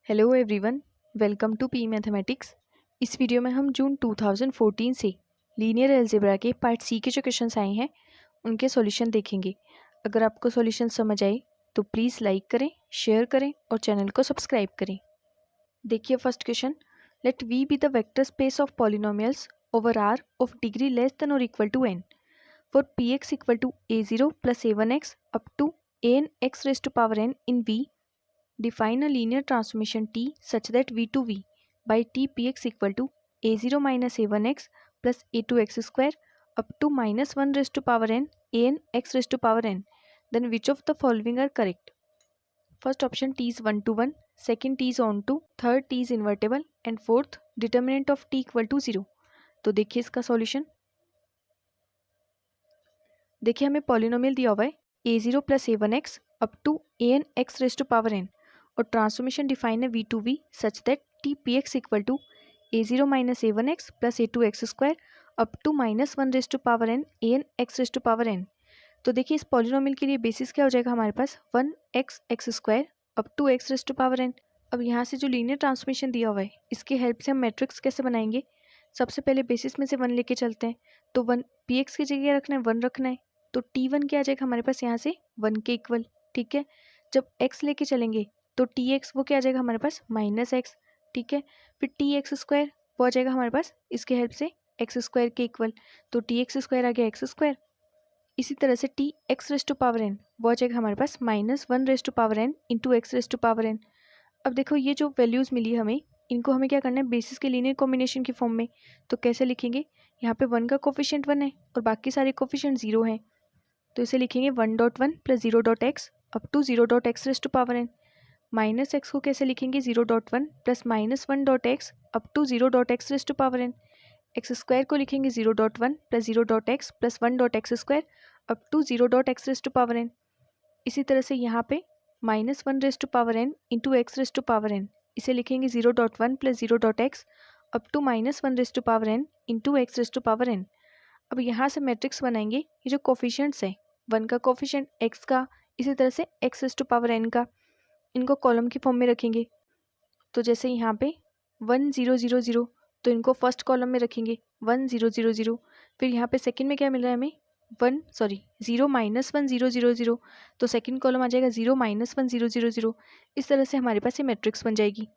Hello everyone, welcome to P mathematics. इस video में हम जून 2014 से लीनियर अलजेब्रा के पार्ट सी के जो क्वेश्चंस आए हैं उनके सॉल्यूशन देखेंगे। अगर आपको सॉल्यूशन समझ आए तो प्लीज़ लाइक करें, शेयर करें और चैनल को सब्सक्राइब करें। देखिए first question, let V be the vector space of polynomials over R of degree less than और equal to n for P X equal to a0 plus a1x up to an x raise to power n in v. Define a linear transformation T such that V to V by T Px equal to A0 minus A1x plus A2x square up to minus 1 raised to power n an x raised to power n. Then which of the following are correct? First option T is 1 to 1, second T is on to, third T is invertible and fourth determinant of T equal to 0. तो देखिए इसका solution. देखिए हमें polynomial दिया हुआ है A0 plus A1x up to an x raise to power n और transformation define है V to V such that T P X equal to a0 minus a1x plus a2x square up to minus 1 raise to power n an x raise to power n. तो देखिए इस polynomial के लिए basis क्या हो जाएगा हमारे पास 1x square up to x raise to power n. अब यहाँ से जो लीनियर ट्रांसफॉर्मेशन दिया हुआ है इसकी हेल्प से हम मैट्रिक्स कैसे बनाएंगे। सबसे पहले बेसिस में से 1 लेके चलते हैं तो 1 पी एक्स की जगह रखना है 1 रखना है तो t1 क्या आ जाएगा हमारे पास यहाँ से 1 के इक्वल। ठीक है, जब x लेके चलेंगे तो टी एक्स वो क्या आ जाएगा हमारे पास माइनस एक्स। ठीक है, फिर टी एक्स स्क्वायर वो आ जाएगा हमारे पास इसके हेल्प से एक्स स्क्वायर के इक्वल तो टी एक्स स्क्वायर आ गया एक्स स्क्वायर। इसी तरह से T X raise to power N वो आ जाएगा हमारे पास minus 1 raise to power N into x raise to power N. अब देखो ये जो वैल्यूज़ मिली है हमें इनको हमें क्या करना है बेसिस के लीनियर कॉम्बिनेशन की फॉर्म में। तो कैसे लिखेंगे, यहाँ पे 1 का कोफिशिएंट 1 है और बाकी सारे कोफिशिएंट 0 हैं तो इसे लिखेंगे 1.1 plus 0.x up to 0.x raise to power n. Minus x को कैसे लिखेंगे 0.1 plus minus 1.x up to 0.x raise to power n. X square को लिखेंगे 0.1 plus 0.x plus 1.x square up to 0.x raise to power n. इसी तरह से यहाँ पे minus 1 raise to power N into x raise to power n इसे लिखेंगे 0.1 plus 0.x up to minus 1 raise to power N into x raise to power N. अब यहाँ से मैट्रिक्स बनाएंगे, ये जो कोफिशिएंट्स है 1 का कोफिशिएंट x का, इसी तरह से x raise to power n का, इनको कॉलम की फॉर्म में रखेंगे। तो जैसे यहाँ पे 1 0 0 0 तो इनको फर्स्ट कॉलम में रखेंगे 1 0 0 0। फिर यहाँ पे सेकंड में क्या मिल रहा है हमें 0 माइनस 1 0 0 0 तो सेकंड कॉलम आ जाएगा 0 माइनस 1 0 0 0। इस तरह से हमारे पास ये मैट्रिक्स बन जाएगी।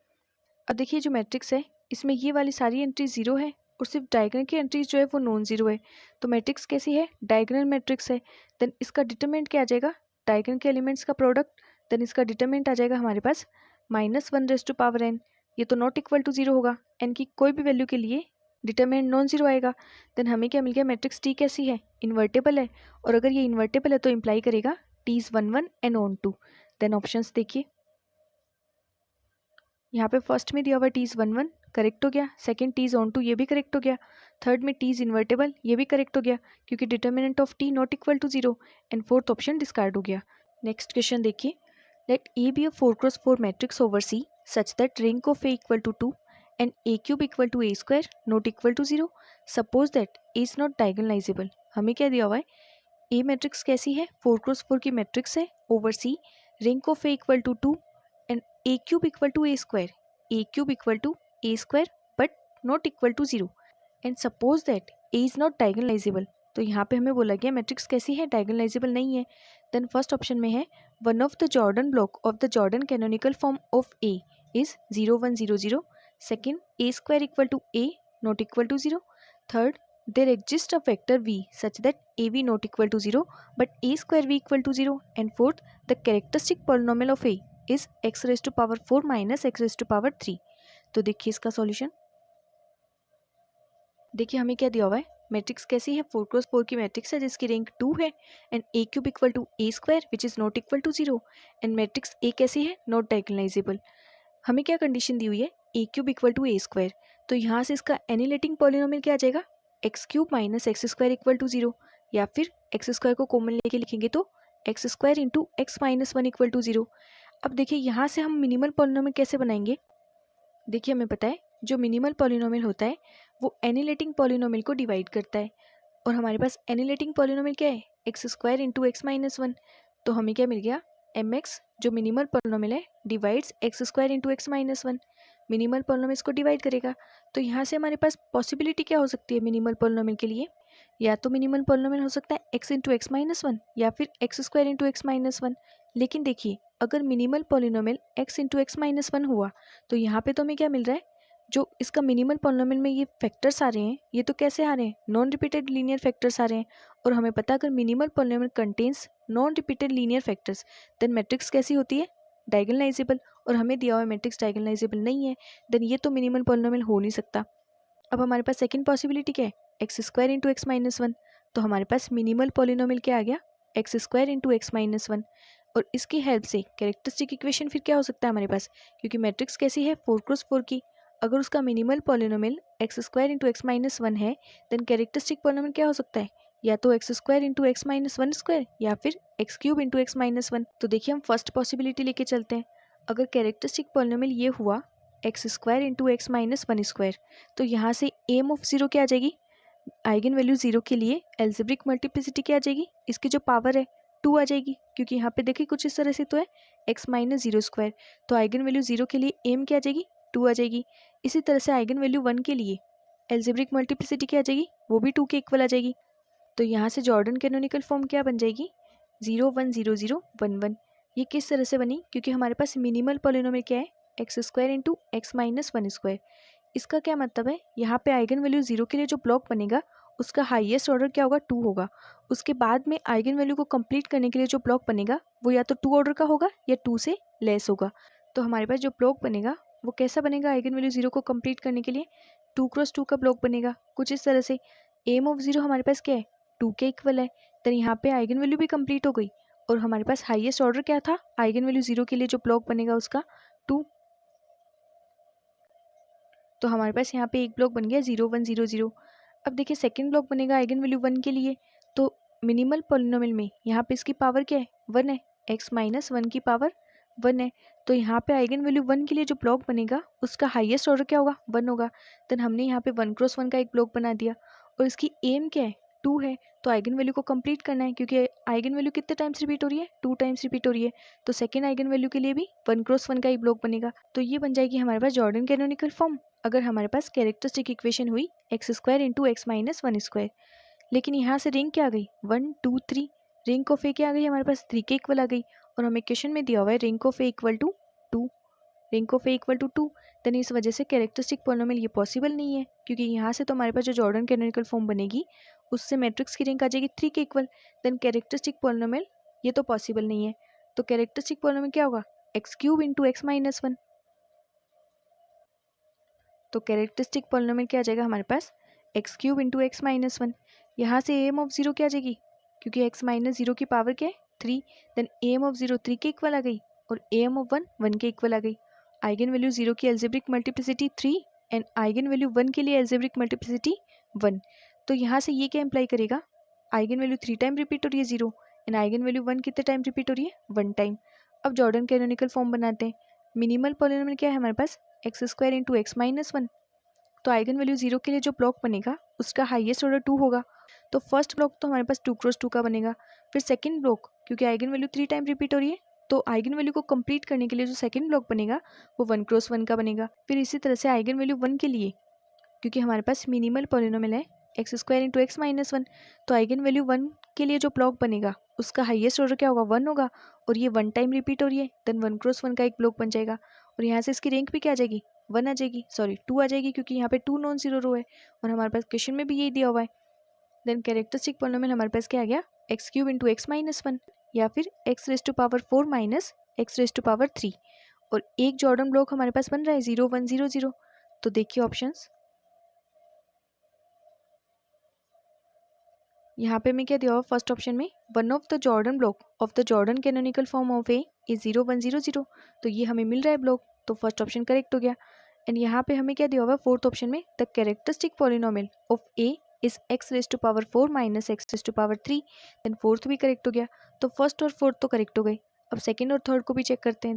अब देखिए जो मैट्रिक्स है इसमें ये वाली सारी एंट्री 0 है और सिर्फ डायगोनल की एंट्रीज जो है वो नॉन जीरो है। तो मैट्रिक्स कैसी है, डायगोनल मैट्रिक्स है। देन इसका डिटरमिनेंट क्या आ जाएगा, डायगोनल के एलिमेंट्स का प्रोडक्ट। देन इसका डिटरमिनेंट आ जाएगा हमारे पास minus 1 raise to power N. ये तो नॉट इक्वल टू 0 होगा, एन की कोई भी वैल्यू के लिए डिटरमिनेंट नॉन जीरो आएगा। देन हमें क्या मिल गया, मैट्रिक्स टी कैसी है, इन्वर्टेबल है। और अगर ये इन्वर्टेबल है तो इम्प्लाई करेगा T is 1 1 and on 2। Then options देखिए, यहाँ पे फर्स्ट में दिया हुआ टी इज़ 1 1 करेक्ट हो गया, second T is onto ये भी करेक्ट हो गया, थर्ड में टी इज़ इन्वर्टेबल ये भी करेक्ट हो गया क्योंकि determinant of T not equal to 0 and fourth option discard हो गया। नेक्स्ट क्वेश्चन देखिए, let A be a 4x4 matrix over C such that rank of A equal to 2 and A cube equal to A square not equal to 0। Suppose that A is not diagonalizable. हमें क्या दिया हुआ है, ए matrix कैसी है 4x4 की matrix है over C, rank of A equal to 2 and A cube equal to A square, A cube equal to A square but not equal to 0 and suppose that A is not diagonalizable. तो यहाँ पे हमें बोला गया matrix कैसी है, diagonalisable नहीं है। देन फर्स्ट ऑप्शन में है one of the Jordan block of the Jordan canonical form of A is 0 1 0 0, second A square equal to A not equal to 0, third there exists a vector v such that av not equal to 0 but a square v equal to 0, and fourth the characteristic polynomial of a is x raised to power 4 minus x raised to power 3। तो देखिए इसका solution. देखिए हमें क्या दिया हुआ है, matrix कैसी है 4x4 की मैट्रिक्स है जिसकी रैंक 2 है and A cube equal to A square which is not equal to 0 and matrix A कैसी है, नॉट डायगोनलाइजेबल। हमें क्या कंडीशन दी हुई है, A cube equal to A square, तो यहाँ से इसका एनिलेटिंग पॉलिनोमियल क्या आ जाएगा X cube minus X square equal to 0, या फिर एक्स स्क्वायर को कॉमन लेके लिखेंगे तो x square into x minus 1 equal to 0। अब देखिए यहाँ से हम मिनिमल पॉलिनोमियल कैसे बनाएंगे। देखिए हमें पता है जो मिनिमल पॉलिनोमियल होता है वो एनिलेटिंग पॉलिनोमियल को डिवाइड करता है और हमारे पास एनिलेटिंग पॉलिनोमियल क्या है x square into x minus 1। तो हमें क्या मिल गया, एम एक्स जो मिनिमल पॉलिनोमियल है divides x square into x minus one, minimal polynomial इसको डिवाइड करेगा। तो यहाँ से हमारे पास पॉसिबिलिटी क्या हो सकती है मिनिमल पॉलिनोमियल के लिए, या तो मिनिमल पॉलिनोमियल हो सकता है x into x minus one या फिर x square into x minus one. लेकिन देखिए अगर minimal polynomial x into x minus one हुआ तो यहाँ पे तो हमें क्या मिल रहा है, जो इसका मिनिमल पॉलिनोमियल में ये फैक्टर्स आ रहे हैं ये तो कैसे आ रहे हैं, नॉन रिपीटेड लीनियर फैक्टर्स आ रहे हैं। और हमें पता अगर minimal polynomial contains non repeated linear factors then matrix कैसी होती है, डायगोनलाइजेबल। और हमें दिया हुआ मैट्रिक्स डायगोनलाइजेबल नहीं है, देन ये तो मिनिमल पॉलिनोमियल हो नहीं सकता। अब हमारे पास सेकंड पॉसिबिलिटी क्या है, x square into x minus one. तो हमारे पास मिनिमल पॉलिनोमियल क्या आ गया, X square into x minus one. और इसकी हेल्प से कैरेक्टरिस्टिक इक्वेशन फिर क्या हो सकता है हमारे पास, क्योंकि मैट्रिक्स कैसी है 4x4 की, अगर उसका minimal polynomial x square into x minus one है देन कैरेक्टरिस्टिक पॉलिनोमियल क्या हो सकता है, या तो x square into x minus one square या फिर x cube into x minus one. तो देखिए हम फर्स्ट पॉसिबिलिटी लेके चलते हैं। अगर कैरेक्टरिस्टिक पॉलिनोमियल ये हुआ x square into x minus one square, तो यहाँ से एम ऑफ जीरो क्या आ जाएगी, आइगन वैल्यू जीरो के लिए एल्जेब्रिक मल्टीप्लिसिटी क्या आ जाएगी, इसकी जो पावर है टू आ जाएगी, क्योंकि यहाँ पे देखिए कुछ इस तरह से तो है एक्स माइनस जीरो स्क्वायर, तो आइगन वैल्यू जीरो के लिए एम क्या आ जाएगी, टू आ जाएगी। इसी तरह से आइगन वैल्यू वन के लिए एल्जेब्रिक मल्टीप्लिसिटी क्या आ जाएगी, वो भी टू के इक्वल आ जाएगी। तो यहाँ से जॉर्डन कैनोनिकल फॉर्म क्या बन जाएगी, 0 1 0 0 1 1। ये किस तरह से बनी, क्योंकि हमारे पास मिनिमल पॉलिनोमियल क्या है x square into x minus one square. इसका क्या मतलब है, यहाँ पे आइगन वैल्यू जीरो के लिए जो ब्लॉक बनेगा उसका हाईएस्ट ऑर्डर क्या होगा, टू होगा। उसके बाद में आइगन वैल्यू को कंप्लीट करने के लिए जो ब्लॉक बनेगा वो या तो टू ऑर्डर का होगा या टू से लेस होगा। तो हमारे पास जो ब्लॉक बनेगा वो कैसा बनेगा, आइगन वैल्यू जीरो को कंप्लीट करने के लिए 2x2 का ब्लॉक बनेगा कुछ इस तरह से। एम ऑफ जीरो हमारे पास क्या है, टू के इक्वल है। देन यहाँ पे आइगन वैल्यू भी कंप्लीट हो गई और हमारे पास हाईएस्ट ऑर्डर क्या था, आइगन वैल्यू जीरो के लिए जो ब्लॉक बनेगा उसका टू। तो हमारे पास यहाँ पे एक ब्लॉक बन गया 0 1 0 0। अब देखिए सेकंड ब्लॉक बनेगा आइगन वैल्यू वन के लिए, तो मिनिमल पॉलिनोमियल में यहाँ पे इसकी पावर क्या है, वन है, एक्स माइनस वन की पावर वन है। तो यहाँ पे आइगन वैल्यू वन के लिए जो ब्लॉक बनेगा उसका हाईएस्ट ऑर्डर क्या होगा, वन होगा। देन हमने यहाँ पे 1 क्रॉस 1 का एक ब्लॉक बना दिया और इसकी एम क्या है, टू है। तो आइगन वैल्यू को कंप्लीट करना है, क्योंकि आइगन वैल्यू कितने टाइम्स रिपीट हो रही है, टू टाइम्स रिपीट हो रही है। तो सेकेंड आइगन वैल्यू के लिए भी 1 क्रॉस 1 का ही ब्लॉक बनेगा। तो ये बन जाएगी हमारे पास जॉर्डन कैनोनिकल फॉर्म, अगर हमारे पास कैरेक्टरिस्टिक इक्वेशन हुई x square into x minus one square. लेकिन यहाँ से रिंग क्या आ गई, 1 2 3, रिंग ऑफ ए क्या आ गई हमारे पास, 3 के इक्वल आ गई। और हमें क्वेश्चन में दिया हुआ है ring of A equal to two, ring of A equal to two. Then इस वजह से कैरेक्टरिस्टिक पॉलिनोमियल ये पॉसिबल नहीं है, क्योंकि यहाँ से तो हमारे पास जो जॉर्डन कैनोनिकल फॉर्म बनेगी उससे मैट्रिक्स की रिंग आ जाएगी 3 के इक्वल। देन कैरेक्टरिस्टिक पॉलिनोमियल ये तो पॉसिबल नहीं है। तो कैरेक्टरिस्टिक पॉलिनोमियल क्या होगा, x cube into x minus one. तो कैरेक्टरिस्टिक पॉलिनोमियल क्या आ जाएगा हमारे पास, x cube into x minus one. यहाँ से एम ऑफ जीरो क्या आ जाएगी, क्योंकि एक्स माइनस जीरो की पावर क्या है, three. Then m of zero three के इक्वल आ गई और एम ऑफ वन वन के इक्वल आ गई। आइगन वैल्यू जीरो की algebraic multiplicity three and eigen value one के लिए एल्जेब्रिक मल्टीप्लिसिटी वन। तो यहाँ से ये क्या इंप्लाई करेगा, eigen value three time repeat हो रही है zero and eigen value one कितने टाइम रिपीट हो रही है, वन टाइम। अब जॉर्डन कैनोनिकल फॉर्म बनाते हैं। मिनिमल पॉलिनोमियल क्या है हमारे पास, x square into x minus one. तो आइगन वैल्यू जीरो के लिए जो ब्लॉक बनेगा उसका हाईएस्ट ऑर्डर टू होगा। तो फर्स्ट ब्लॉक तो हमारे पास 2 क्रॉस 2 का बनेगा। फिर सेकंड ब्लॉक, क्योंकि eigen value three time repeat हो रही है तो आइगन वैल्यू को कंप्लीट करने के लिए जो सेकंड ब्लॉक बनेगा वो 1 क्रॉस 1 का बनेगा। फिर इसी तरह से आइगन वैल्यू वन के लिए, क्योंकि हमारे पास मिनिमल पॉलिनोमियल है x square into x minus one, तो आइगन वैल्यू वन के लिए जो ब्लॉक बनेगा उसका हाईएस्ट ऑर्डर क्या होगा, वन होगा। और ये वन टाइम रिपीट हो रही है, देन 1 क्रॉस 1 का एक ब्लॉक बन जाएगा। और यहाँ से इसकी रैंक भी क्या आ जाएगी, वन आ जाएगी, सॉरी टू आ जाएगी, क्योंकि यहाँ पे टू नॉन जीरो रो है और हमारे पास क्वेश्चन में भी यही दिया हुआ है। देन कैरेक्टरिस्टिक पॉलिनोमियल हमारे पास क्या आ गया, x cube into x minus one या फिर x raise to power four minus x raise to power three. और एक जॉर्डन ब्लॉक हमारे पास बन रहा है 0 1 0 0। तो देखिए ऑप्शंस, यहाँ पे मैं क्या दिया हुआ फर्स्ट ऑप्शन में, one of the Jordan block of the Jordan canonical form of A is 0 1 0 0। तो ये हमें मिल रहा है ब्लॉक, तो फर्स्ट ऑप्शन करेक्ट हो गया। एंड यहाँ पे हमें क्या दिया हुआ है फोर्थ ऑप्शन में, the characteristic polynomial of A is x raise to power four minus x raise to power three. Then fourth भी करेक्ट हो गया। तो फर्स्ट और फोर्थ तो करेक्ट हो गई। अब सेकेंड और थर्ड को भी चेक करते हैं।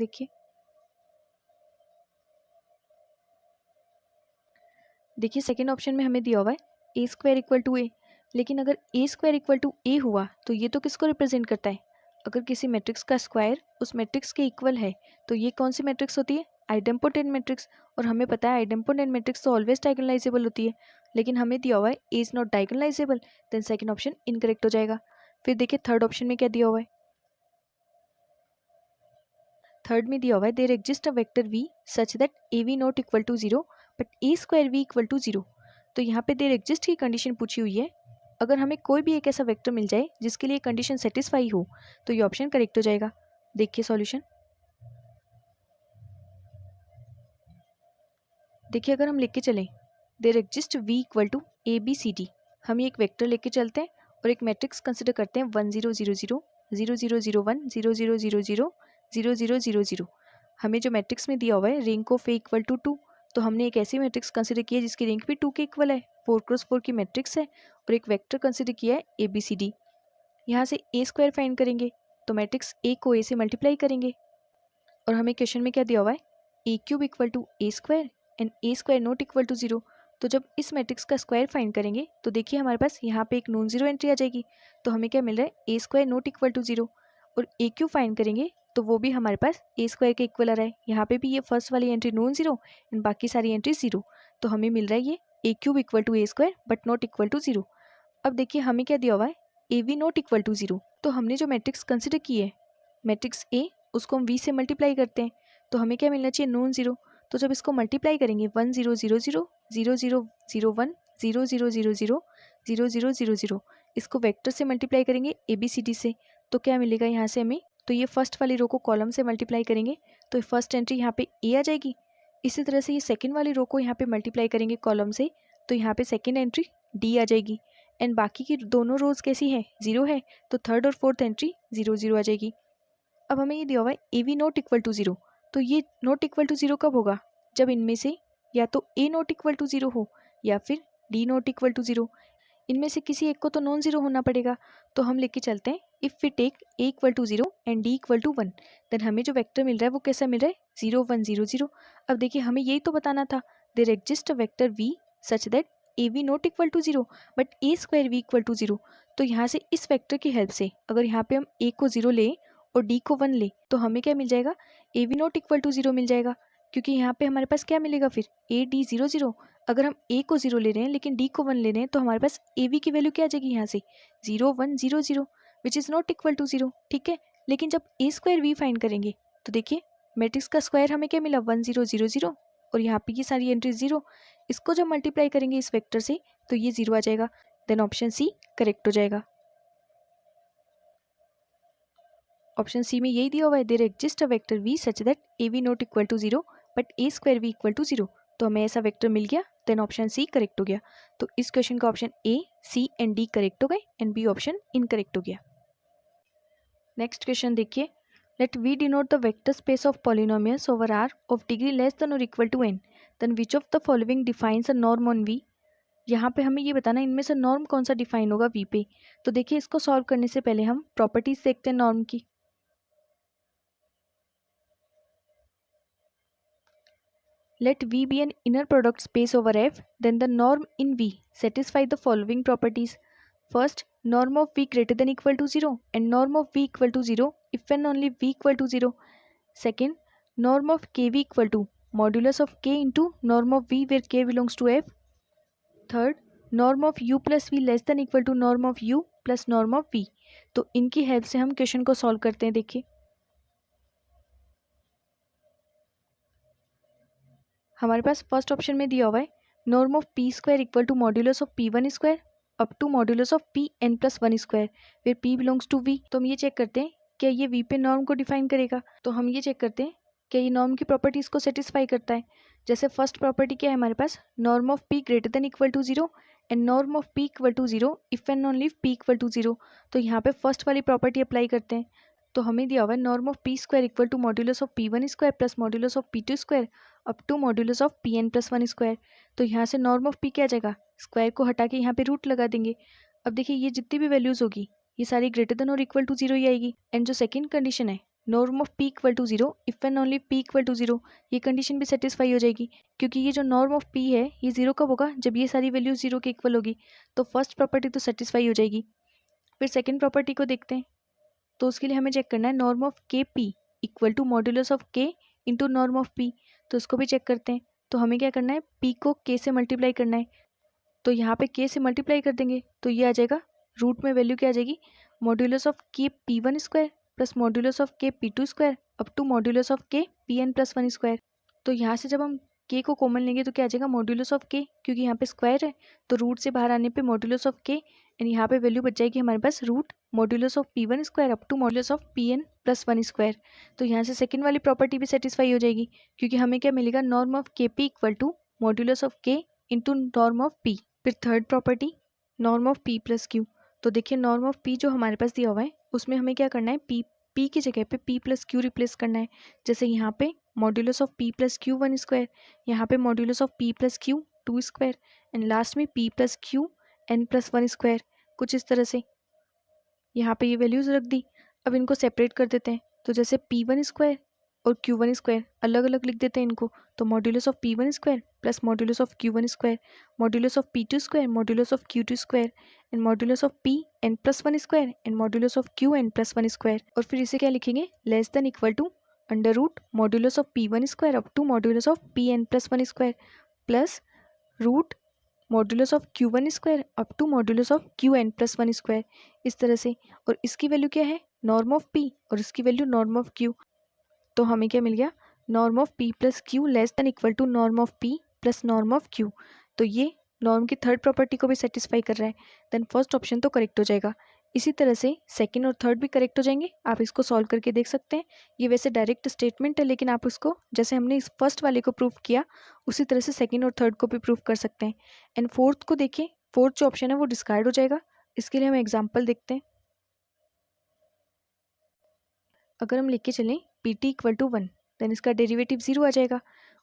देखिए सेकेंड ऑप्शन में हमें दिया हुआ है ए स्क्वायर इक्वल टू ए, लेकिन अगर ए स्क्वायर इक्वल टू ए हुआ तो ये तो किसको रिप्रेजेंट करता है, अगर किसी मैट्रिक्स का स्क्वायर उस मैट्रिक्स के इक्वल है तो ये कौन सी मैट्रिक्स होती है? Idempotent matrix. और हमें पता है आइडेम्पोटेंट मैट्रिक्स तो ऑलवेज डायगोनलाइजेबल होती है, लेकिन हमें दिया हुआ है A is not diagonalizable, then second option incorrect हो जाएगा। फिर देखिए थर्ड ऑप्शन में क्या दिया हुआ है। थर्ड में दिया हुआ है there exist a vector v such that A we not equal to zero but A square v equal to zero. तो यहाँ पे देयर एग्जिस्ट की कंडीशन पूछी हुई है। अगर हमें कोई भी एक ऐसा वेक्टर मिल जाए जिसके लिए कंडीशन सेटिस्फाई हो तो ये ऑप्शन करेक्ट हो जाएगा। देखिए सॉल्यूशन। देखिए अगर हम लिख के चलें there exist v equal to a b c d, हम ये एक वेक्टर लेके चलते हैं और एक मैट्रिक्स कंसिडर करते हैं 1 0 0 0 0 0 0 1 0 0 0 0 0 0 0 0। हमें जो मैट्रिक्स में दिया हुआ है rank of A equal to 2, तो हमने एक ऐसी मैट्रिक्स कंसिडर की है जिसकी रैंक भी 2 के इक्वल है, 4x4 की मैट्रिक्स है, और एक वेक्टर कंसिडर किया है ए बी सी डी। यहाँ से ए स्क्वायर फाइंड करेंगे तो मैट्रिक्स ए को ए से मल्टीप्लाई करेंगे, और हमें क्वेश्चन में क्या दिया हुआ है A cube equal to A square and A square not equal to zero. तो जब इस मैट्रिक्स का स्क्वायर फाइंड करेंगे तो देखिए हमारे पास यहाँ पे एक नॉन जीरो एंट्री आ जाएगी, तो हमें क्या मिल रहा है A square not equal to zero. और ए क्यूब फाइंड करेंगे तो वो भी हमारे पास ए स्क्वायर के इक्वल आ रहा है, यहाँ पे भी ये फर्स्ट वाली एंट्री नॉन जीरो एंड बाकी सारी एंट्री जीरो, तो हमें मिल रहा है ये A cube equal to A square but not equal to zero. अब देखिए हमें क्या दिया हुआ है A we not equal to zero, तो हमने जो मैट्रिक्स कंसिडर की है मैट्रिक्स ए उसको हम वी से मल्टीप्लाई करते हैं, तो हमें क्या मिलना चाहिए नॉन जीरो। तो जब इसको मल्टीप्लाई करेंगे 1 0 0 0 0 0 0 1 0 0 0 0 0 0 0 0, इसको वेक्टर से मल्टीप्लाई करेंगे ए बी सी डी से, तो क्या मिलेगा यहाँ से हमें, तो ये फर्स्ट वाली रो को कॉलम से मल्टीप्लाई करेंगे तो फर्स्ट एंट्री यहाँ पे ए आ जाएगी। इसी तरह से ये सेकेंड वाली रो को यहाँ पे मल्टीप्लाई करेंगे कॉलम से तो यहाँ पे सेकेंड एंट्री डी आ जाएगी, एंड बाकी की दोनों रोज कैसी है जीरो है, तो थर्ड और फोर्थ एंट्री 0 0 आ जाएगी। अब हमें ये दिया हुआ है A we not equal to zero, तो ये नॉट इक्वल टू जीरो कब होगा, जब इनमें से या तो a not equal to zero हो या फिर d not equal to zero, इनमें से किसी एक को तो नॉन जीरो होना पड़ेगा। तो हम लेके चलते हैं if we take a equal to zero and d equal to one, then हमें जो वेक्टर मिल रहा है वो कैसा मिल रहा है 0 1 0 0। अब देखिए हमें यही तो बताना था there exist a vector v such that A we not equal to zero but A square v equal to zero. तो यहाँ से इस वेक्टर की हेल्प से अगर यहाँ पे हम ए को जीरो लें और डी को वन ले तो हमें क्या मिल जाएगा A we not equal to zero मिल जाएगा, क्योंकि यहाँ पे हमारे पास क्या मिलेगा फिर ए डी जीरो जीरो। अगर हम ए को जीरो ले रहे हैं लेकिन डी को वन ले रहे हैं तो हमारे पास ए वी की वैल्यू क्या आ जाएगी यहाँ से 0 1 0 0 which is not equal to zero, ठीक है। लेकिन जब ए स्क्वायर वी फाइंड करेंगे तो देखिए मैट्रिक्स का स्क्वायर हमें क्या मिला 1 0 0 0 और यहाँ पे ये सारी एंट्री जीरो, इसको जब मल्टीप्लाई करेंगे इस वेक्टर से तो ये जीरो आ जाएगा, देन ऑप्शन सी करेक्ट हो जाएगा। ऑप्शन सी में यही दिया हुआ है there exist a vector v such that A we not equal to zero but A square v equal to zero, तो हमें ऐसा वेक्टर मिल गया, देन ऑप्शन सी करेक्ट हो गया। तो इस क्वेश्चन का option A C and D correct हो गए एंड बी ऑप्शन इनकरेक्ट हो गया। नेक्स्ट क्वेश्चन देखिए, let we denote the vector space of polynomials over R of degree less than और equal to n, then which of the following defines a norm on V. यहाँ पे हमें ये बताना है इनमें से नॉर्म कौन सा डिफाइन होगा वी पे। तो देखिए इसको सॉल्व करने से पहले हम प्रॉपर्टीज देखते हैं नॉर्म की। Let V be an inner product space over F, then the norm in V satisfy the following properties. First, norm of V greater than equal to 0 and norm of V equal to 0 if and only V equal to 0. Second, norm of KV equal to modulus of K into norm of V where K belongs to F. Third, norm of U plus V less than equal to norm of U plus norm of V. तो इनकी help से हम question को solve करते हैं। देखिए हमारे पास first option में दिया हुआ है norm of p square equal to modulus of p one square up to modulus of p n plus one square फिर पी बिलोंग्स टू वी। तो हम ये चेक करते हैं क्या ये वी पे नॉर्म को डिफाइन करेगा, तो हम ये चेक करते हैं क्या ये नॉर्म की प्रॉपर्टीज को सेटिस्फाई करता है। जैसे फर्स्ट प्रॉपर्टी क्या है हमारे पास norm of p greater than equal to zero and norm of p equal to zero if and only p equal to zero. तो यहाँ पे फर्स्ट वाली प्रॉपर्टी अप्लाई करते हैं, तो हमें दिया हुआ है norm of p square equal to modulus of p one square plus modulus of p two square up to modulus of p n plus one square. तो यहाँ से नॉर्म ऑफ पी क्या आ जाएगा, स्क्वायर को हटा के यहाँ पे रूट लगा देंगे। अब देखिए ये जितनी भी वैल्यूज होगी ये सारी ग्रेटर देन और इक्वल टू जीरो ही आएगी। एंड जो सेकंड कंडीशन है norm of p equal to zero if and only p equal to zero, ये कंडीशन भी सेटिस्फाई हो जाएगी, क्योंकि ये जो नॉर्म ऑफ पी है ये जीरो कब होगा जब ये सारी वैल्यूज जीरो के इक्वल होगी। तो फर्स्ट प्रॉपर्टी तो सेटिस्फाई हो जाएगी। फिर सेकेंड प्रॉपर्टी को देखते हैं तो उसके लिए हमें चेक करना है norm of k p equal to modulus of k into norm of p. तो उसको भी चेक करते हैं। तो हमें क्या करना है, पी को के से मल्टीप्लाई करना है। तो यहाँ पे के से मल्टीप्लाई कर देंगे तो ये आ जाएगा, रूट में वैल्यू क्या आ जाएगी, modulus of k p one square plus modulus of k p two square up to modulus of k p n plus one square. तो यहाँ से जब हम के को कॉमन लेंगे तो क्या आ जाएगा, मॉड्यूलस ऑफ के, क्योंकि यहाँ पे स्क्वायर है तो रूट से बाहर आने पे मॉड्यूलस ऑफ के, एंड यहाँ पे वैल्यू बच जाएगी हमारे पास root modulus of p one square up to modulus of p n plus one square. तो यहाँ से सेकेंड वाली प्रॉपर्टी भी सेटिस्फाई हो जाएगी, क्योंकि हमें क्या मिलेगा, norm of k p equal to modulus of k into norm of p. फिर third property norm of p plus q. तो देखिए नॉर्म ऑफ पी जो हमारे पास दिया हुआ है उसमें हमें क्या करना है, पी की जगह पे पी प्लस क्यू रिप्लेस करना है। जैसे यहाँ पे modulus of p plus q one square, यहाँ पे modulus of p plus q two square, and last में p plus q n plus one square, कुछ इस तरह से यहाँ पे ये वैल्यूज रख दी। अब इनको सेपरेट कर देते हैं। तो जैसे पी वन स्क्वायर और क्यू वन स्क्वायर अलग अलग लिख देते हैं इनको। तो modulus of p one square plus modulus of q one square, modulus of p two square, modulus of q two square, and modulus of p n plus one square and modulus of q n plus one square. और फिर इसे क्या लिखेंगे, less than equal to under root modulus of p one square up to modulus of p n plus one square plus root modulus of q one square up to modulus of q n plus one square, इस तरह से। और इसकी value क्या है, norm of P, और इसकी value norm of q. तो हमें क्या मिल गया, norm of p plus q less than equal to norm of p plus norm of q. तो ये नॉर्म की थर्ड प्रॉपर्टी को भी सेटिस्फाई कर रहा है, देन फर्स्ट ऑप्शन तो करेक्ट हो जाएगा। इसी तरह से सेकंड और थर्ड भी करेक्ट हो जाएंगे। आप इसको सॉल्व करके देख सकते हैं। ये वैसे डायरेक्ट स्टेटमेंट है, लेकिन आप इसको जैसे हमने इस फर्स्ट वाले को प्रूव किया उसी तरह से सेकंड और थर्ड को भी प्रूव कर सकते हैं। एंड फोर्थ को देखिए, फोर्थ जो ऑप्शन है वो डिस्कार्ड हो जाएगा। इसके लिए हम एग्जाम्पल देखते हैं। अगर हम लिख के चलें p t equal to one, then इसका डेरिवेटिव जीरो आ जाएगा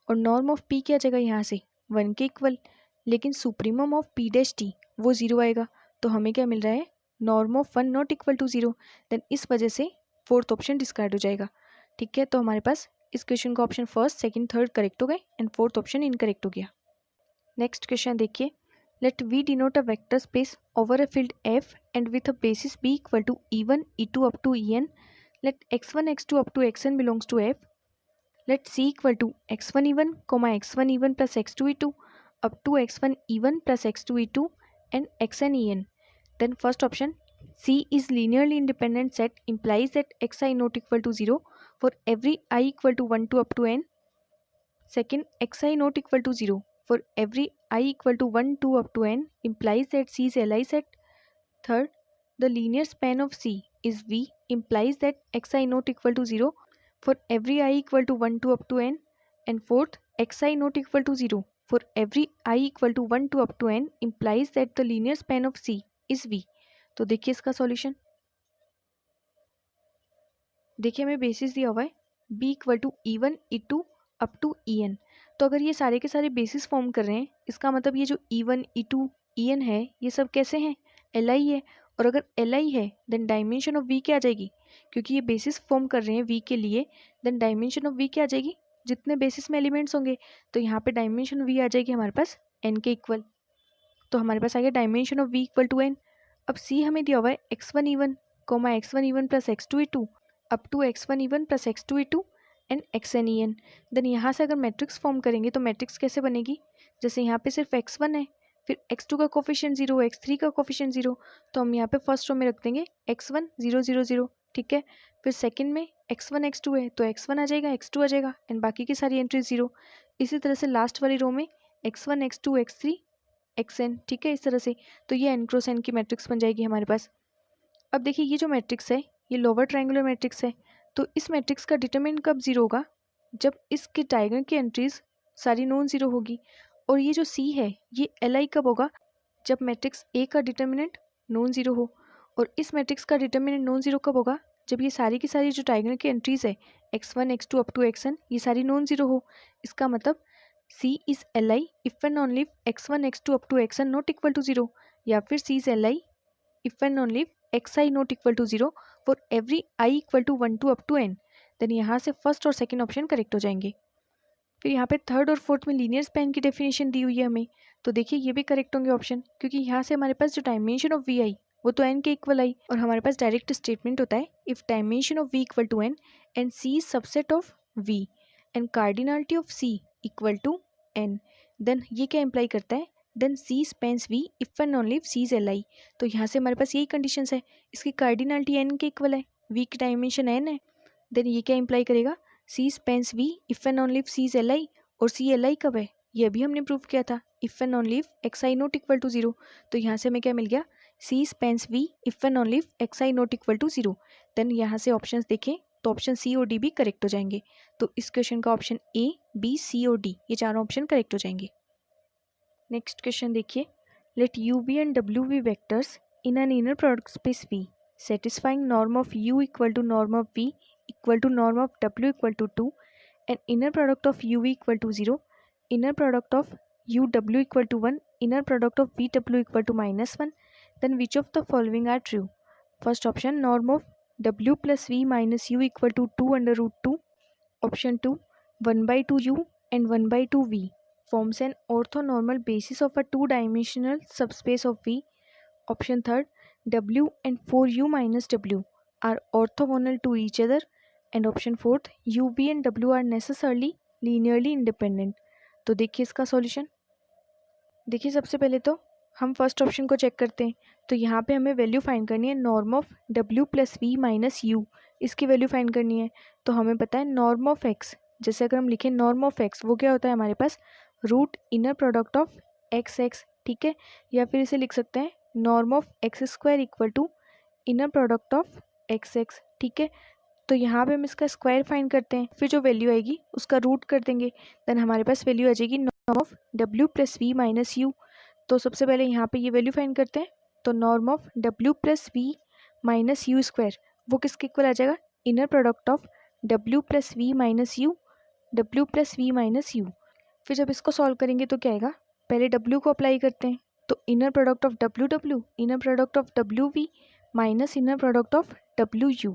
और नॉर्म ऑफ पी क्या आ जाएगा यहाँ से वन के इक्वल, लेकिन supremum of p dash t वो जीरो आएगा। तो हमें क्या मिल रहा है, norm of one not equal to zero, then इस वजह से फोर्थ ऑप्शन डिस्कार्ड हो जाएगा। ठीक है, तो हमारे पास इस क्वेश्चन का option first second third correct हो गए एंड फोर्थ ऑप्शन इनकरेक्ट हो गया। नेक्स्ट क्वेश्चन देखिए, let we denote a vector space over a field F and with a basis B equal to e1 e2 up to en. Let x1 x2 up to xn belongs to f. Let c equal to x1 e1 comma x1 e1 plus x2 e2 up to x1 e1 plus x2 e2 and xn en. Then first option, c is linearly independent set implies that xi not equal to 0 for every I equal to 1 to up to n. Second, xi not equal to 0 for every I equal to 1 to up to n implies that c is Li set. Third, the linear span of C is V implies that xi not equal to 0 for every I equal to 1 to up to n. And fourth, xi not equal to 0 for every I equal to 1 to up to n implies that the linear span of C is V. तो देखिए इसका solution, देखिए हमें basis दिया हुआ है b equal to e1 e2 up to en। तो अगर ये सारे के सारे बेसिस फॉर्म कर रहे हैं, इसका मतलब ये जो e1 e2 en है ये सब कैसे हैं, li है। और अगर li है देन डायमेंशन ऑफ v क्या आ जाएगी, क्योंकि ये बेसिस फॉर्म कर रहे हैं v के लिए, देन डायमेंशन ऑफ v क्या आ जाएगी, जितने बेसिस में एलिमेंट्स होंगे। तो यहाँ पे डायमेंशन v आ जाएगी हमारे पास n के इक्वल। तो हमारे पास आ गया dimension of v equal to n। अब c हमें दिया हुआ है x1 e1 comma x1 e1 plus x2 e2 up to x1 e1 plus x2 e2 and xn en। Then यहाँ से अगर मैट्रिक्स फॉर्म करेंगे तो मैट्रिक्स कैसे बनेगी, जैसे यहाँ पे सिर्फ x1 है, फिर x2 का कोफिशिएंट 0, x3 का कोफिशिएंट 0, तो हम यहाँ पे फर्स्ट रो में रख देंगे x1 0 0 0। ठीक है, फिर सेकंड में x1 x2 है तो x1 आ जाएगा x2 आ जाएगा एंड बाकी की सारी एंट्री 0। इसी तरह से लास्ट वाली रो में x1 x2 x3 xn। ठीक है, इस तरह से। तो ये n क्रॉस n की मैट्रिक्स बन जाएगी हमारे पास। अब देखिए ये जो मैट्रिक्स है ये लोअर ट्रायंगुलर मैट्रिक्स है, तो इस मैट्रिक्स का डिटरमिनेंट कब जीरो होगा, जब इसके डायगोनल की एंट्रीज सारी नॉन जीरो होगी। और ये जो c है ये li कब होगा, जब मैट्रिक्स A का डिटरमिनेंट नॉन जीरो हो। और इस मैट्रिक्स का डिटरमिनेंट नॉन जीरो कब होगा, जब ये सारी की सारी जो डायगोनल की एंट्रीज है x1 x2 अप टू xn ये सारी नॉन जीरो हो। इसका मतलब c is li if and only x1 x2 अप टू xn नॉट इक्वल टू 0, या फिर c is li if and only xi not equal to 0 for every i equal to 1 two up to n। Then यहाँ से first और second option correct हो जाएंगे। फिर यहाँ पे थर्ड और फोर्थ में लीनियर स्पैन की डेफिनेशन दी हुई है हमें, तो देखिए ये भी करेक्ट होंगे ऑप्शन, क्योंकि यहाँ से हमारे पास जो डायमेंशन ऑफ vi वो तो n के इक्वल आई। और हमारे पास डायरेक्ट स्टेटमेंट होता है if dimension of v equal to n and c is subset of v and cardinality of c equal to n, then ये क्या इम्प्लाई करता है, then c spans v if and only if c is li। तो यहाँ से हमारे पास यही conditions है, इसकी कार्डिनलिटी n के इक्वल है, v की डायमेंशन n है, देन ये क्या इम्प्लाई करेगा, c spans v if and only if c is li। और c li कब है, ये अभी हमने प्रूव किया था, if and only if x i not equal to 0। तो यहाँ से हमें क्या मिल गया, c spans v if and only if x i not equal to 0। Then यहाँ से ऑप्शंस देखें तो ऑप्शन सी और डी भी करेक्ट हो जाएंगे। तो इस क्वेश्चन का ऑप्शन ए, बी, सी और डी ये चारों ऑप्शन करेक्ट हो जाएंगे। नेक्स्ट क्वेश्चन देखिए, लेट यू वी एंड डब्ल्यू be vectors in an inner product space V satisfying norm of u equal to norm of v equal to norm of w equal to 2 and inner product of uv equal to 0, inner product of uw equal to 1, inner product of vw equal to -1, then which of the following are true? First option, norm of w plus v minus u equal to 2 under root 2. Option 2, 1 by 2 u and 1 by 2 v forms an orthonormal basis of a two-dimensional subspace of v. Option 3, w and 4u minus w are orthogonal to each other. And option 4, uv and w are necessarily linearly independent. तो देखिए इसका solution. देखिए सबसे पहले तो हम first option को check करते हैं। तो यहाँ पे हमें वैल्यू फाइंड करनी है norm of w plus v minus u, इसकी वैल्यू फाइंड करनी है। तो हमें पता है नॉर्म ऑफ x, जैसे अगर हम लिखें नॉर्म ऑफ x वो क्या होता है हमारे पास root inner product of x x, ठीक है। या फिर इसे लिख सकते हैं norm of x square equal to inner product of x x, ठीक है। तो यहाँ पे हम इसका स्क्वायर फाइंड करते हैं, फिर जो वैल्यू आएगी उसका रूट कर देंगे, देन हमारे पास वैल्यू आ जाएगी norm of w plus v minus u. तो सबसे पहले यहाँ पे ये वैल्यू फाइंड करते हैं। तो norm of w plus v minus u square वो किसके इक्वल आ जाएगा, inner product of w plus v minus u, w plus v minus u. फिर जब इसको सॉल्व करेंगे तो क्या आएगा, पहले w को अप्लाई करते हैं, तो inner product of w inner product of w minus inner product of w।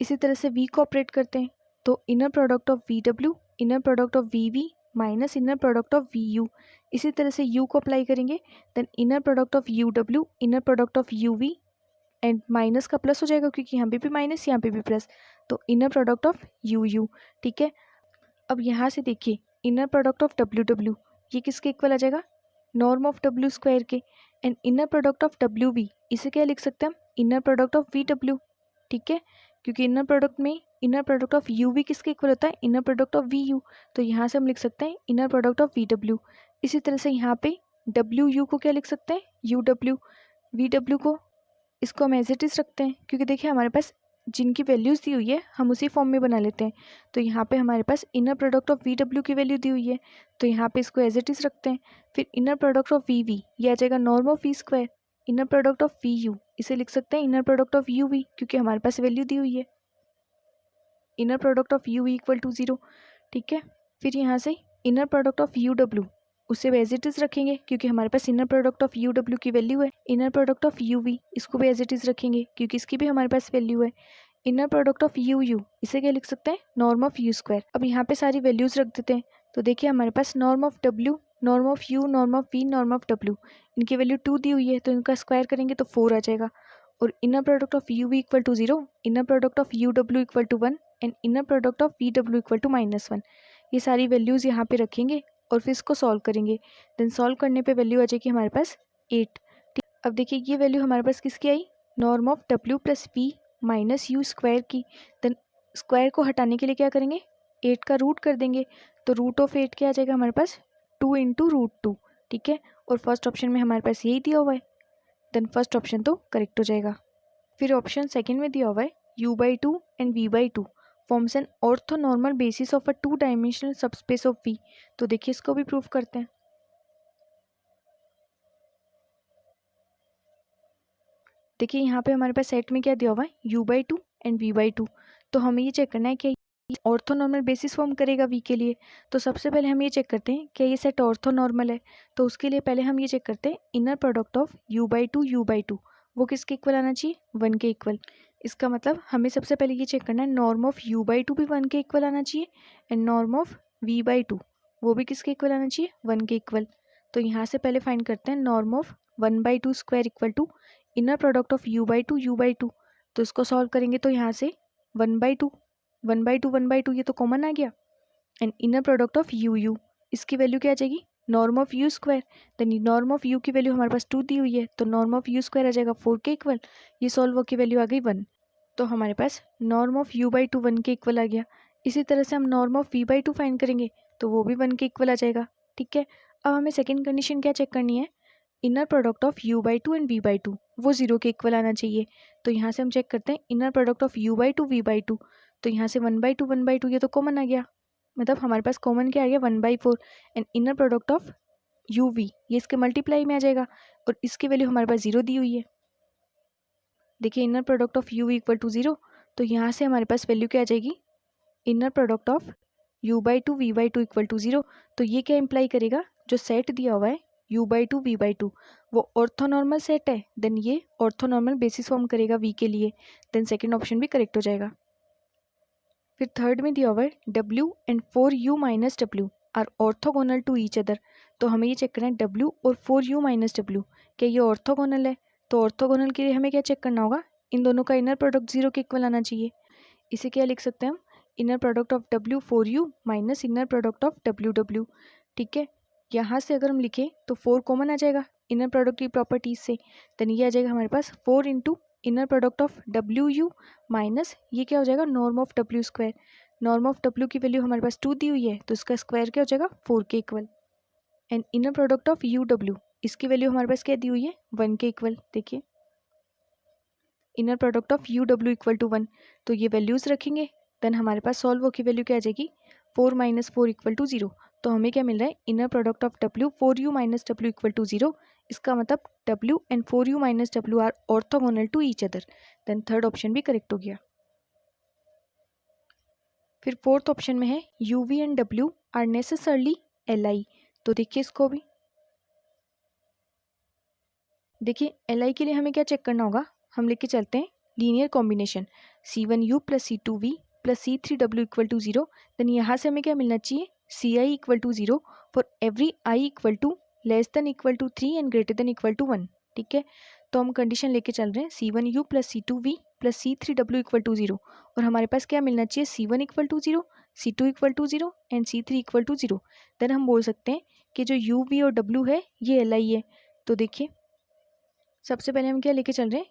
इसी तरह से v को ऑपरेट करते हैं, तो inner product of v inner product of v minus inner product of v। इसी तरह से u को अप्लाई करेंगे, then inner product of uw inner product of uv and minus का प्लस हो जाएगा क्योंकि यहाँ पे भी माइनस यहाँ पे भी प्लस, तो इनर प्रोडक्ट ऑफ uu, ठीक है। अब यहाँ से देखिए इनर प्रोडक्ट ऑफ ww ये किसके इक्वल आ जाएगा, नॉर्म ऑफ w स्क्वायर के, and inner product of wv इसे क्या लिख सकते हैं हम, इनर प्रोडक्ट ऑफ vw, ठीक है। क्योंकि इनर प्रोडक्ट में इनर प्रोडक्ट ऑफ uv किसके इक्वल होता है, इनर प्रोडक्ट ऑफ vu, तो यहाँ से हम लिख सकते हैं इनर प्रोडक्ट ऑफ vw। इसी तरह से यहाँ पे wu को क्या लिख सकते हैं, uw, vw को इसको हम एज इट इज रखते हैं, क्योंकि देखिए हमारे पास जिनकी वैल्यूज़ दी हुई है हम उसी फॉर्म में बना लेते हैं। तो यहाँ पे हमारे पास इनर प्रोडक्ट ऑफ vw की वैल्यू दी हुई है, तो यहाँ पे इसको एज इट इज रखते हैं। फिर इनर प्रोडक्ट ऑफ vv ये आ जाएगा norm of v square, inner product of vu इसे लिख सकते हैं इनर प्रोडक्ट ऑफ uv क्योंकि हमारे पास वैल्यू दी हुई है inner product of u equal to 0, ठीक है। फिर यहाँ से इनर प्रोडक्ट ऑफ uw उसे एज इट इज रखेंगे क्योंकि हमारे पास इनर प्रोडक्ट ऑफ uw की वैल्यू है। इनर प्रोडक्ट ऑफ uv इसको भी एज इट इज रखेंगे क्योंकि इसकी भी हमारे पास वैल्यू है। इनर प्रोडक्ट ऑफ uu इसे क्या लिख सकते हैं, नॉर्म ऑफ u स्क्वायर। अब यहाँ पे सारी वैल्यूज रख देते हैं, तो देखिए हमारे पास norm of w, norm of u, norm of v, norm of w, इनकी वैल्यू 2 दी हुई है, तो इनका स्क्वायर करेंगे तो 4 आ जाएगा। और inner product of uv equal to 0, inner product of uw equal to 1 and inner product of vw equal to -1, ये सारी वैल्यूज़ यहाँ पे रखेंगे और फिर इसको सॉल्व करेंगे। देन सॉल्व करने पे वैल्यू आ जाएगी हमारे पास 8, ठीक। अब देखिए ये वैल्यू हमारे पास किसकी आई, norm of w plus v minus u square की। देन स्क्वायर को हटाने के लिए क्या करेंगे, 8 का रूट कर देंगे, तो रूट ऑफ 8 क्या आ जाएगा हमारे पास 2 इंटू रूट 2, ठीक है। और फर्स्ट ऑप्शन में हमारे पास यही दिया हुआ है, देन फर्स्ट ऑप्शन तो करेक्ट हो जाएगा। फिर ऑप्शन सेकेंड में दिया हुआ है u/2 and v/2 forms an orthonormal basis of a two dimensional subspace of v। तो देखिए इसको भी प्रूव करते हैं। देखिए यहाँ पे हमारे पास सेट में क्या दिया हुआ है u/2 एंड v/2, तो हमें ये चेक करना है कि ऑर्थोनॉर्मल बेसिस फॉर्म करेगा v के लिए। तो सबसे पहले हम ये चेक करते हैं कि ये सेट ऑर्थोनॉर्मल है, तो उसके लिए पहले हम ये चेक करते हैं इनर प्रोडक्ट ऑफ u/2 वो किसके इक्वल आना चाहिए, 1 के इक्वल। इसका मतलब हमें सबसे पहले ये चेक करना है नॉर्म ऑफ u/2 भी 1 के इक्वल आना चाहिए एंड नॉर्म ऑफ v/2 वो भी किसके इक्वल आना चाहिए, 1 के इक्वल। तो यहाँ से पहले फाइंड करते हैं norm of 1/2 square equal to inner product of u/2 तो इसको सॉल्व करेंगे तो यहाँ से 1/2 1/2 ये तो कॉमन आ गया। And inner product of u इसकी वैल्यू क्या आ जाएगी, norm of u square. Then norm of u की वैल्यू हमारे पास 2 दी हुई है, तो नॉर्म ऑफ u स्क्वायर आ जाएगा 4 के इक्वल। ये सॉल्व हो की वैल्यू आ गई 1, तो हमारे पास नॉर्म ऑफ u/2 1 के इक्वल आ गया। इसी तरह से हम नॉर्म ऑफ v/2 फाइंड करेंगे तो वो भी 1 के इक्वल आ जाएगा। ठीक है, अब हमें सेकेंड कंडीशन क्या चेक करनी है, inner product of u/2 and v/2 वो 0 के इक्वल आना चाहिए। तो यहाँ से हम चेक करते हैं inner product of u/2 v/2, तो यहाँ से 1/2 ये तो कॉमन आ गया, मतलब हमारे पास कॉमन क्या आ गया 1/4। And inner product of uv ये इसके मल्टीप्लाई में आ जाएगा और इसकी वैल्यू हमारे पास 0 दी हुई है। देखिए inner product of uv equal to 0, तो यहाँ से हमारे पास वैल्यू क्या आ जाएगी, inner product of u/2 v/2 equal to 0। तो ये क्या इम्प्लाई करेगा, जो सेट दिया हुआ है u/2 v/2 वो ऑर्थोनॉर्मल सेट है, देन ये ऑर्थोनॉर्मल बेसिस फॉर्म करेगा v के लिए, देन सेकेंड ऑप्शन भी करेक्ट हो जाएगा। फिर थर्ड में दिया हुआ है w and 4u minus w are orthogonal to each other, तो हमें ये चेक करना है w और 4u माइनस w क्या ये ऑर्थोगोनल है। तो ऑर्थोगोनल के लिए हमें क्या चेक करना होगा, इन दोनों का इनर प्रोडक्ट 0 के इक्वल आना चाहिए। इसे क्या लिख सकते हैं हम, inner product of w 4u minus inner product of w। ठीक है, यहाँ से अगर हम लिखें तो 4 कॉमन आ जाएगा इनर प्रोडक्ट की प्रॉपर्टीज से, देन ये आ जाएगा हमारे पास 4 into inner product of w minus ये क्या हो जाएगा norm of w square. Norm of w की वैल्यू हमारे पास 2 दी हुई है, तो इसका स्क्वायर क्या हो जाएगा 4 के equal. And inner product of uw इसकी वैल्यू हमारे पास क्या दी हुई है 1 के इक्वल। देखिए inner product of uw equal to 1, तो ये वैल्यूज रखेंगे, देन हमारे पास सॉल्व हो की वैल्यू क्या आ जाएगी 4 माइनस 4 इक्वल टू 0। तो हमें क्या मिल रहा है, inner product of w 4u minus w equal to 0। इसका मतलब w and 4u minus w are orthogonal to each other, then third option भी करेक्ट हो गया। फिर फोर्थ ऑप्शन में है uv and w are necessarily li, तो देखिए इसको भी, देखिए li के लिए हमें क्या चेक करना होगा, हम लेके चलते हैं linear combination c1u plus c2v plus c3w equal to 0, then यहाँ से हमें क्या मिलना चाहिए ci equal to 0 for every i equal to less than equal to 3 and greater than equal to 1। ठीक है, तो हम कंडीशन लेके चल रहे हैं c1u plus c2v plus c3w equal to 0, और हमारे पास क्या मिलना चाहिए c1 equal to 0, c2 equal to 0 and c3 equal to 0। Then हम बोल सकते हैं कि जो u v और w है ये li है। तो देखिए सबसे पहले हम क्या लेके चल रहे हैं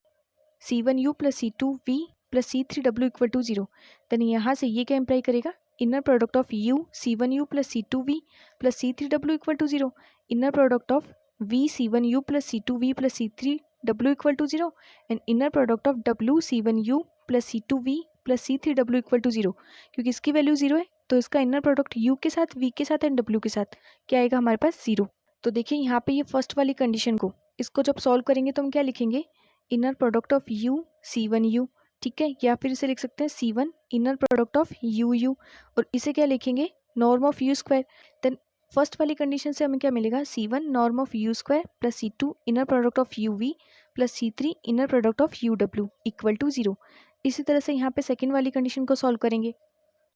c1u plus c2v plus c3w equal to 0, then यहाँ से ये क्या इम्प्लाई करेगा, inner product of u c1u plus c2v plus c3w equal to 0, inner product of v c1u plus c2v plus c3w equal to 0 and inner product of w c1u plus c2v plus c3w equal to 0। क्योंकि इसकी value 0 है तो इसका inner product u के साथ v के साथ and w के साथ क्या आएगा हमारे पास 0। तो देखिए यहाँ पे ये फर्स्ट वाली कंडीशन को इसको जब सॉल्व करेंगे तो हम क्या लिखेंगे, inner product of u c1u, ठीक है, या फिर इसे लिख सकते हैं c1 inner product of uu, और इसे क्या लिखेंगे norm of u square. Then first वाली कंडीशन से हमें क्या मिलेगा c1 norm of u square plus c2 inner product of uv plus c3 inner product of uw equal to 0। इसी तरह से यहाँ पे सेकेंड वाली कंडीशन को सॉल्व करेंगे,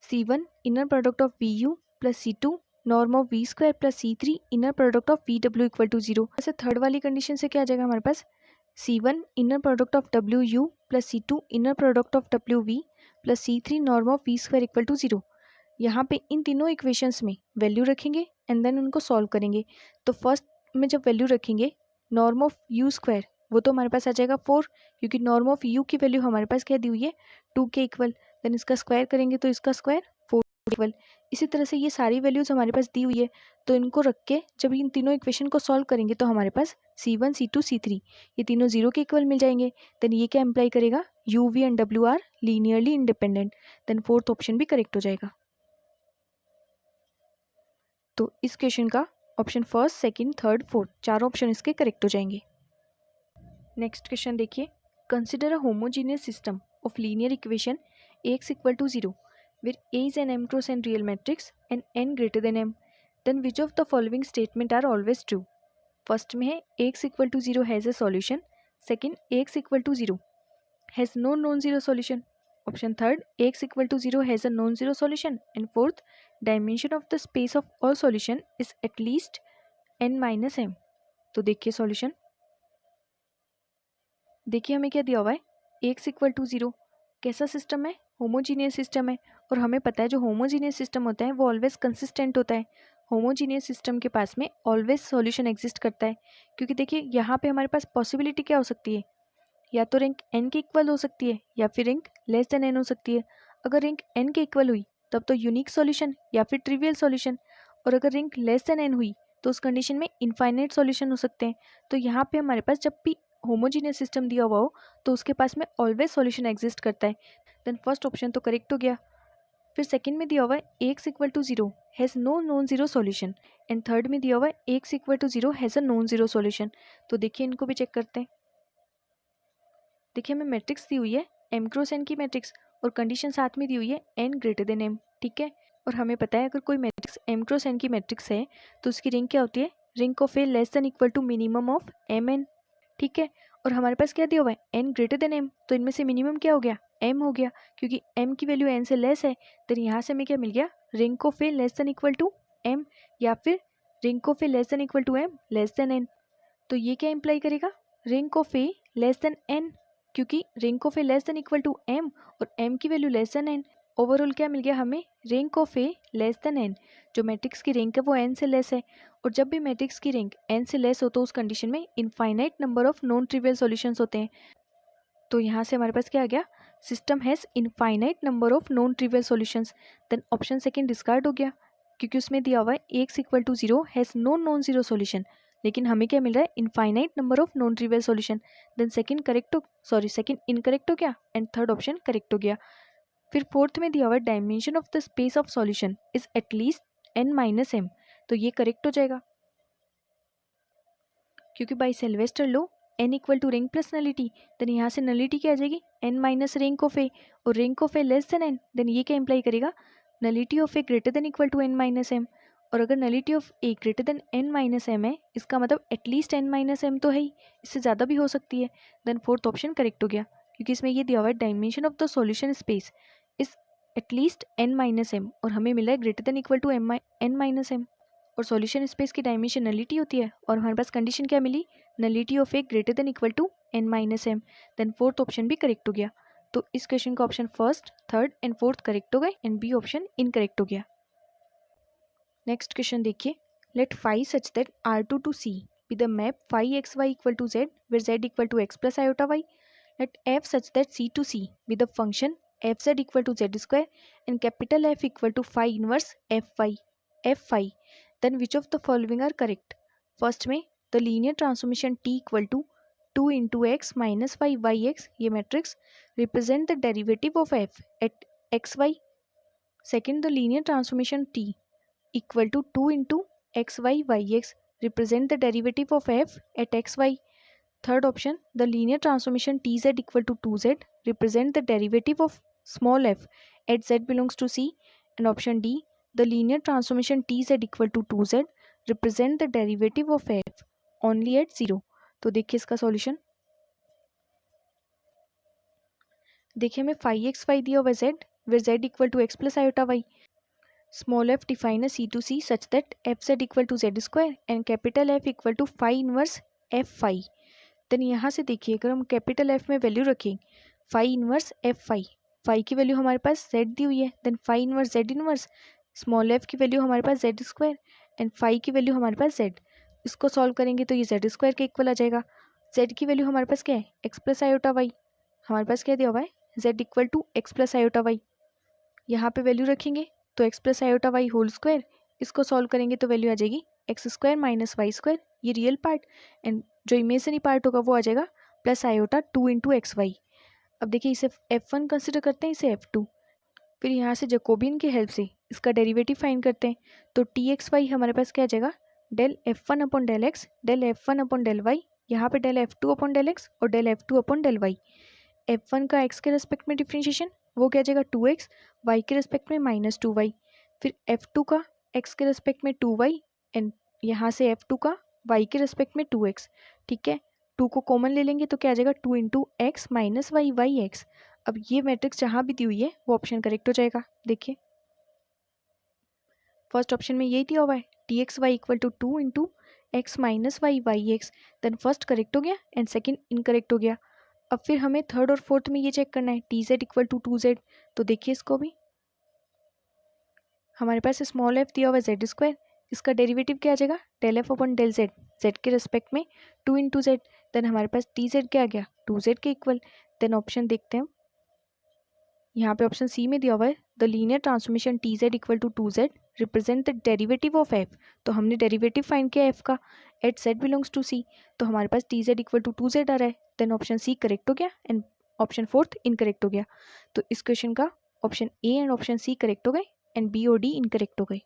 c1 inner product of vu plus c2 norm of v square plus c3 inner product of vw equal to 0। ऐसे third वाली कंडीशन से क्या आ जाएगा हमारे पास c1 inner product of wu plus c2 inner product of wv plus c3 norm of v square equal to 0। यहाँ पे इन तीनों इक्वेशंस में वैल्यू रखेंगे एंड देन उनको सॉल्व करेंगे। तो फर्स्ट में जब वैल्यू रखेंगे नॉर्म ऑफ u स्क्वायर वो तो हमारे पास आ जाएगा 4, क्योंकि नॉर्म ऑफ u की वैल्यू हमारे पास क्या दी हुई है 2 के इक्वल, देन इसका स्क्वायर करेंगे तो इसका स्क्वायर 4 इक्वल। इसी तरह से ये सारी वैल्यूज हमारे पास दी हुई है, तो इनको रख के जब इन तीनों इक्वेशन को सॉल्व करेंगे तो हमारे पास c1 c2 c3 ये तीनों 0 के इक्वल मिल जाएंगे। देन ये क्या इम्प्लाई करेगा uv and w are linearly independent, then fourth option भी करेक्ट हो जाएगा। तो इस क्वेश्चन का option first second third fourth चारों ऑप्शन इसके करेक्ट हो जाएंगे। नेक्स्ट क्वेश्चन देखिए, consider a homogeneous system of linear equation ax equal to 0 where a is an m cross n real matrix and n greater than m, then which of the following statement are always true? First में है ax equal to 0 has a solution, second ax equal to 0 has no non zero solution, option third ax equal to 0 has a non zero solution, and fourth dimension of the space of all solution is at least n minus m। तो देखिए solution, देखिए हमें क्या दिया हुआ है, x equal to 0। कैसा system है, होमोजीनियस सिस्टम है। और हमें पता है जो होमोजीनियस सिस्टम होता है वो ऑलवेज कंसिस्टेंट होता है। होमोजीनियस सिस्टम के पास में ऑलवेज सॉल्यूशन एग्जिस्ट करता है, क्योंकि देखिए यहाँ पे हमारे पास पॉसिबिलिटी क्या हो सकती है, या तो रैंक n के इक्वल हो सकती है या फिर रैंक लेस देन n हो सकती है। अगर रैंक n के इक्वल हुई तब तो यूनिक सॉल्यूशन या फिर ट्रिवियल सॉल्यूशन, और अगर रैंक लेस देन n हुई तो उस कंडीशन में इनफाइनाइट सॉल्यूशन हो सकते हैं। तो यहाँ पे हमारे पास जब भी होमोजीनियस सिस्टम दिया हुआ हो तो उसके पास में ऑलवेज सॉल्यूशन एग्जिस्ट करता है। देन फर्स्ट ऑप्शन तो करेक्ट हो गया। फिर सेकंड में दिया हुआ है x equal to 0 has no non zero solution, and third में दिया हुआ है x equal to 0 has a non zero solution. तो देखिए इनको भी चेक करते हैं। देखिए हमें मैट्रिक्स दी हुई है m क्रॉस n की मैट्रिक्स, और कंडीशन साथ में दी हुई है n ग्रेटर देन m, ठीक है। और हमें पता है अगर कोई मैट्रिक्स m क्रॉस n की मैट्रिक्स है तो उसकी रिंग क्या होती है, ring of A less than equal to minimum of mn, ठीक है। और हमारे पास क्या दिया हुआ है n ग्रेटर देन m, तो इनमें से मिनिमम क्या हो गया, m हो गया, क्योंकि m की वैल्यू n से लेस है। तो यहाँ से हमें क्या मिल गया, rank of A less than equal to m, या फिर rank of A less than equal to m less than n। तो ये क्या इंप्लाई करेगा, rank of A less than n, क्योंकि rank of A less than equal to m और m की value less than n। Overall क्या मिल गया हमें, rank of A less than n। जो मैट्रिक्स की रैंक है वो n से लेस है, और जब भी मैट्रिक्स की रैंक n से लेस हो तो उस कंडीशन में infinite number of non trivial solutions होते हैं। तो यहाँ से हमारे पास क्या आ गया, system has infinite number of non trivial solutions. Then option second discard हो गया, क्योंकि उसमें दिया हुआ है x equal to 0 has no non zero solution, लेकिन हमें क्या मिल रहा है, infinite number of non trivial solution. Then second incorrect हो गया, एंड थर्ड ऑप्शन करेक्ट हो गया। फिर फोर्थ में दिया हुआ है dimension of the space of solution is at least n minus m, तो ये करेक्ट हो जाएगा, क्योंकि by Sylvester law n equal to rank plus nullity. Then यहाँ से नलिटी क्या आ जाएगी, n minus rank of A, और rank of A less than n। Then ये क्या इंप्लाई करेगा, nullity of A greater than equal to n minus m। और अगर nullity of A greater then n minus m है, इसका मतलब at least n minus m तो है ही, इससे ज़्यादा भी हो सकती है। देन फोर्थ ऑप्शन करेक्ट हो गया, क्योंकि इसमें ये दिया हुआ है dimension of the solution space is at least n minus m, और हमें मिला है greater than equal to n minus m। और सॉल्यूशन स्पेस की डायमेंशन नलिटी होती है, और हमारे पास कंडीशन क्या मिली, nullity of A greater than equal to n minus m। Then fourth option भी करेक्ट हो गया। तो इस क्वेश्चन का option first, third and fourth correct हो गए, एंड बी ऑप्शन इनकरेक्ट हो गया। नेक्स्ट क्वेश्चन देखिए, let phi such that R2 to C with the map phi xy equal to z where z equal to x plus iota y. Let f such that C to C with the function fz equal to z square and capital F equal to phi inverse f phi. Then which of the following are correct? First में the linear transformation t equal to 2 into x minus 5 yx, ये matrix represent the derivative of f at xy. Second, the linear transformation t equal to 2 into xy yx represent the derivative of f at xy. Third option, the linear transformation tz equal to 2z represent the derivative of small f at z belongs to C. And option D, the linear transformation tz equal to 2z represent the derivative of f only at 0. तो देखिए इसका solution, देखिए हमें phi x y दिया हुआ z where z equal to x plus iota y. Small f define a C to C such that fz equal to z square and capital F equal to phi inverse f phi. Then यहाँ से देखिए अगर हम capital F में value रखें phi inverse f phi, phi की value हमारे पास z दी हुई है, then phi inverse z inverse, small f की वैल्यू हमारे पास z स्क्वायर एंड phi की वैल्यू हमारे पास z। इसको सॉल्व करेंगे तो ये z स्क्वायर के इक्वल आ जाएगा। z की वैल्यू हमारे पास क्या है, x प्लस आयोटा वाई, हमारे पास क्या दिया हुआ है z equal to x plus iota y. यहाँ पे वैल्यू रखेंगे तो x plus iota y whole square, इसको सॉल्व करेंगे तो वैल्यू आ जाएगी x square minus y square, ये रियल पार्ट, एंड जो इमेजिनरी पार्ट होगा वो आ जाएगा plus iota 2 into x y. अब देखिए इसे f1 कंसिडर करते हैं, इसे f2, फिर यहाँ से जैकोबियन की हेल्प से इसका डेरिवेटिव फाइंड करते हैं। तो टी एक्स वाई हमारे पास क्या आ जाएगा, del f1 upon del x, del f1 upon del y, यहाँ पे del f2 upon del x और del f2 upon del y. f1 का x के रेस्पेक्ट में डिफ्रेंशिएशन वो क्या जाएगा 2x, y के रेस्पेक्ट में माइनस 2y, फिर f2 का x के रेस्पेक्ट में 2y, एंड यहाँ से f2 का y के रेस्पेक्ट में 2x, ठीक है। 2 को कॉमन ले लेंगे तो क्या आ जाएगा 2 into x minus y y x. अब ये मैट्रिक्स जहाँ भी दी हुई है वो ऑप्शन करेक्ट हो जाएगा। देखिए फर्स्ट ऑप्शन में यही दिया हुआ है T x y equal to 2 into x minus y y x, then first correct हो गया एंड सेकेंड इनकरेक्ट हो गया। अब फिर हमें थर्ड और फोर्थ में ये चेक करना है T z equal to 2z। तो देखिए इसको भी, हमारे पास स्मॉल एफ दिया हुआ है जेड स्क्वायर, इसका डेरिवेटिव क्या आ जाएगा del f upon del z, z के रिस्पेक्ट में 2 इंटू जेड। देन हमारे पास टी जेड क्या आ गया 2z के इक्वल। देन ऑप्शन देखते हैं, यहाँ पे ऑप्शन सी में दिया हुआ है the linear transformation T z equal to 2z represent the derivative of f. तो हमने डेरिवेटिव फाइंड किया एफ का at z belongs to C, तो हमारे पास T z equal to 2z आ रहा है। देन ऑप्शन सी करेक्ट हो गया एंड ऑप्शन फोर्थ इनकरेक्ट हो गया। तो इस क्वेश्चन का option A and option C correct हो गए एंड बी और डी इनकरेक्ट हो गए।